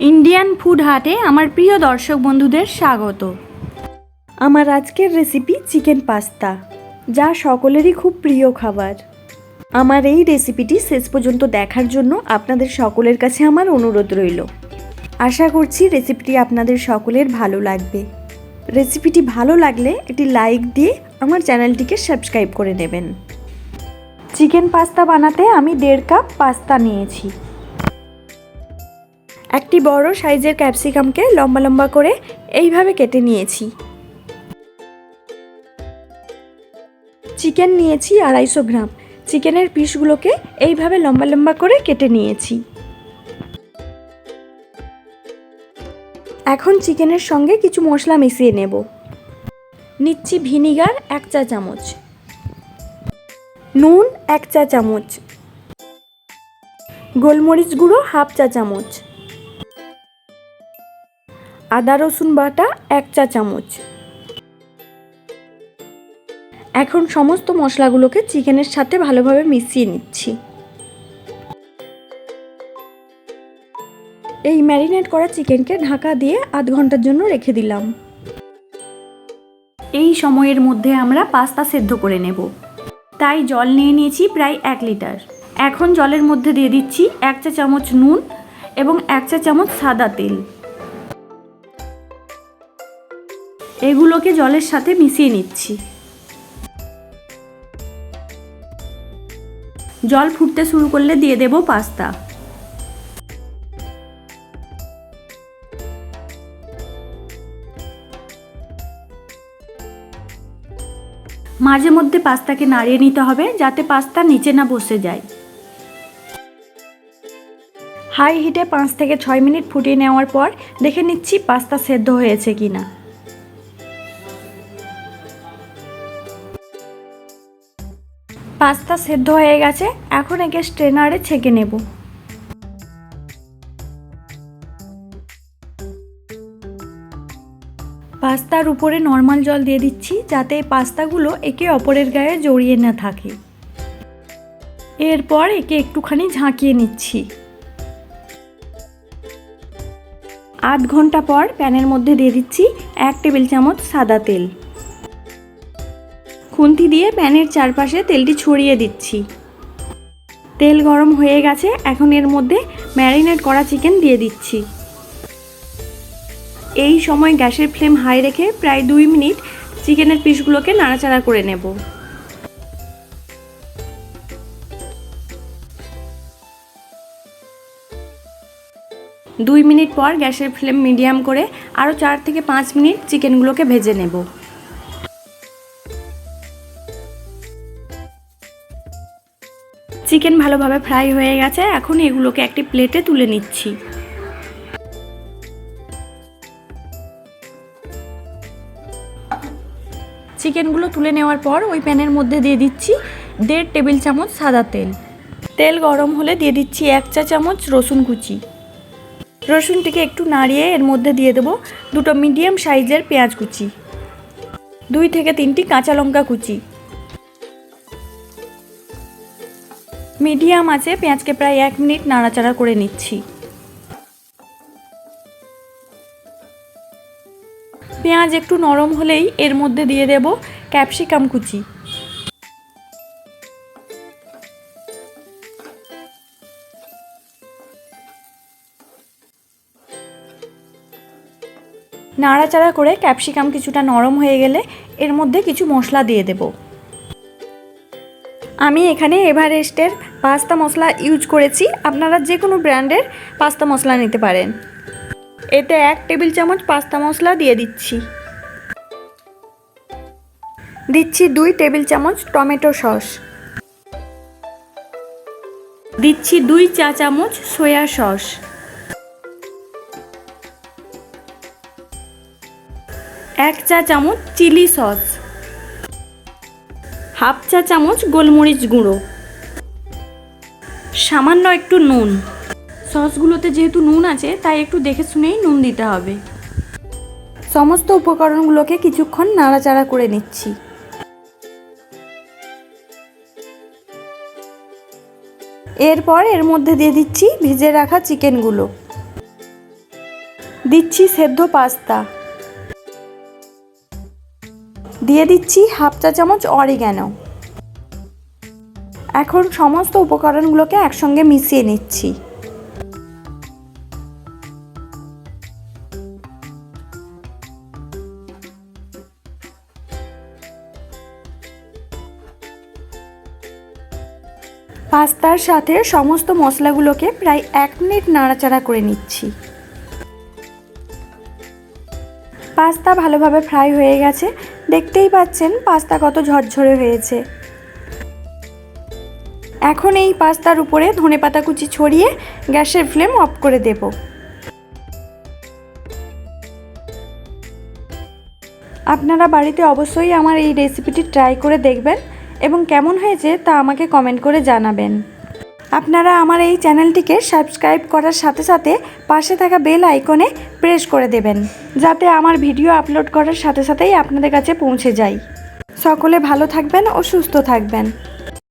Indian food হাটে আমার প্রিয় দর্শক বন্ধুদের স্বাগত। আমার আজকের রেসিপি চিকেন পাস্তা, যা সকলেরই খুব প্রিয় খাবার। আমার এই রেসিপিটি শেষ পর্যন্ত দেখার জন্য আপনাদের সকলের কাছে আমার অনুরোধ রইল। আশা করছি রেসিপিটি আপনাদের সকলের ভালো লাগবে। রেসিপিটি ভালো লাগলে একটি লাইক দিয়ে আমার চ্যানেলটিকে সাবস্ক্রাইব করে নেবেন। চিকেন পাস্তা বানাতে আমি 1.5 কাপ পাস্তা নিয়েছি। একটি বড় সাইজের ক্যাপসিকামকে লম্বা লম্বা করে এইভাবে কেটে নিয়েছি। চিকেন নিয়েছি 250 গ্রাম। চিকেনের পিসগুলোকে এইভাবে লম্বা লম্বা করে কেটে নিয়েছি। এখন চিকেনের সঙ্গে কিছু মশলা মিশিয়ে নেব। নিচ্ছি ভিনিগার 1 চা চামচ, নুন 1 চা চামচ, গোলমরিচ গুঁড়ো 1/2 চা চামচ, আদা রসুন বাটা 1 চা চামচ। এখন সমস্ত মশলাগুলোকে চিকেনের সাথে ভালোভাবে মিশিয়ে নিচ্ছি। এই ম্যারিনেট করা চিকেনকে ঢাকা দিয়ে আধ ঘন্টার জন্য রেখে দিলাম। এই সময়ের মধ্যে আমরা পাস্তা সেদ্ধ করে নেব। তাই জল নিয়ে নিয়েছি প্রায় 1 লিটার। এখন জলের মধ্যে দিয়ে দিচ্ছি 1 চা চামচ নুন এবং 1 চা চামচ সাদা তেল। এগুলোকে জলের সাথে মিশিয়ে নিচ্ছি। জল ফুটতে শুরু করলে দিয়ে দেব পাস্তা। মাঝে মধ্যে পাস্তাকে নাড়িয়ে নিতে হবে যাতে পাস্তা নিচে না বসে যায়। হাই হিটে 5 থেকে 6 মিনিট ফুটিয়ে নেওয়ার পর দেখে নিচ্ছি পাস্তা সেদ্ধ হয়েছে কিনা। পাস্তা সেদ্ধ হয়ে গেছে। এখন একে স্ট্রেনারে ছেঁকে নেব। পাস্তার উপরে নর্মাল জল দিয়ে দিচ্ছি যাতে পাস্তাগুলো একে অপরের গায়ে জড়িয়ে না থাকে। এরপর একে একটুখানি ঝাঁকিয়ে নিচ্ছি। আধ ঘন্টা পর প্যানের মধ্যে দিয়ে দিচ্ছি 1 টেবিল চামচ সাদা তেল। খুন্তি দিয়ে প্যানের চারপাশে তেলটি ছড়িয়ে দিচ্ছি। তেল গরম হয়ে গেছে। এখন এর মধ্যে ম্যারিনেট করা চিকেন দিয়ে দিচ্ছি। এই সময় গ্যাসের ফ্লেম হাই রেখে প্রায় 2 মিনিট চিকেনের পিসগুলোকে নাড়াচাড়া করে নেব। দুই মিনিট পর গ্যাসের ফ্লেম মিডিয়াম করে আরও 4 থেকে 5 মিনিট চিকেনগুলোকে ভেজে নেব। চিকেন ভালোভাবে ফ্রাই হয়ে গেছে। এখন এগুলোকে একটি প্লেটে তুলে নিচ্ছি। চিকেনগুলো তুলে নেওয়ার পর ওই প্যানের মধ্যে দিয়ে দিচ্ছি 1.5 টেবিল চামচ সাদা তেল। তেল গরম হলে দিয়ে দিচ্ছি 1 চা চামচ রসুন কুচি। রসুনটিকে একটু নাড়িয়ে এর মধ্যে দিয়ে দেবো 2টো মিডিয়াম সাইজের পেঁয়াজ কুচি, 2 থেকে 3টি কাঁচা লঙ্কা কুচি। মিডিয়াম আছে পেঁয়াজকে প্রায় 1 মিনিট নাড়াচাড়া করে নিচ্ছি। পেঁয়াজ একটু নরম হলেই এর মধ্যে দিয়ে দেব ক্যাপসিকাম কুচি। নাড়াচাড়া করে ক্যাপসিকাম কিছুটা নরম হয়ে গেলে এর মধ্যে কিছু মশলা দিয়ে দেব। আমি এখানে এভারেস্টের পাস্তা মশলা ইউজ করেছি। আপনারা যে কোনো ব্র্যান্ডের পাস্তা মশলা নিতে পারেন। এতে 1 টেবিল চামচ পাস্তা মশলা দিয়ে দিচ্ছি। দিচ্ছি 2 টেবিল চামচ টমেটো সস। দিচ্ছি 2 চা চামচ সয়া সস। এক চা চামচ চিলি সস, 1/2 চা চামচ গোলমরিচ গুঁড়ো, সামান্য একটু নুন। সসগুলোতে যেহেতু নুন আছে তাই একটু দেখে শুনেই নুন দিতে হবে। সমস্ত উপকরণগুলোকে কিছুক্ষণ নাড়াচাড়া করে নিচ্ছি। এরপর এর মধ্যে দিয়ে দিচ্ছি ভিজে রাখা চিকেনগুলো। দিচ্ছি সেদ্ধ পাস্তা, দিয়ে দিচ্ছি হাফ চা চামচ অরিগ্যানো। এখন সমস্ত উপকরণগুলোকে একসঙ্গে মিশিয়ে নিচ্ছি। পাস্তার সাথে সমস্ত মশলাগুলোকে প্রায় 1 মিনিট নাড়াচাড়া করে নিচ্ছি। পাস্তা ভালোভাবে ফ্রাই হয়ে গেছে, দেখতেই পাচ্ছেন পাস্তা কত ঝরঝরে হয়েছে। এখন এই পাস্তার উপরে ধনেপাতা কুচি ছড়িয়ে গ্যাসের ফ্লেম অফ করে দেব। আপনারা বাড়িতে অবশ্যই আমার এই রেসিপিটি ট্রাই করে দেখবেন এবং কেমন হয়েছে তা আমাকে কমেন্ট করে জানাবেন। আপনারা আমার এই চ্যানেলটিকে সাবস্ক্রাইব করার সাথে সাথে পাশে থাকা বেল আইকনে প্রেস করে দেবেন, যাতে আমার ভিডিও আপলোড করার সাথে সাথেই আপনাদের কাছে পৌঁছে যায়। সকলে ভালো থাকবেন ও সুস্থ থাকবেন।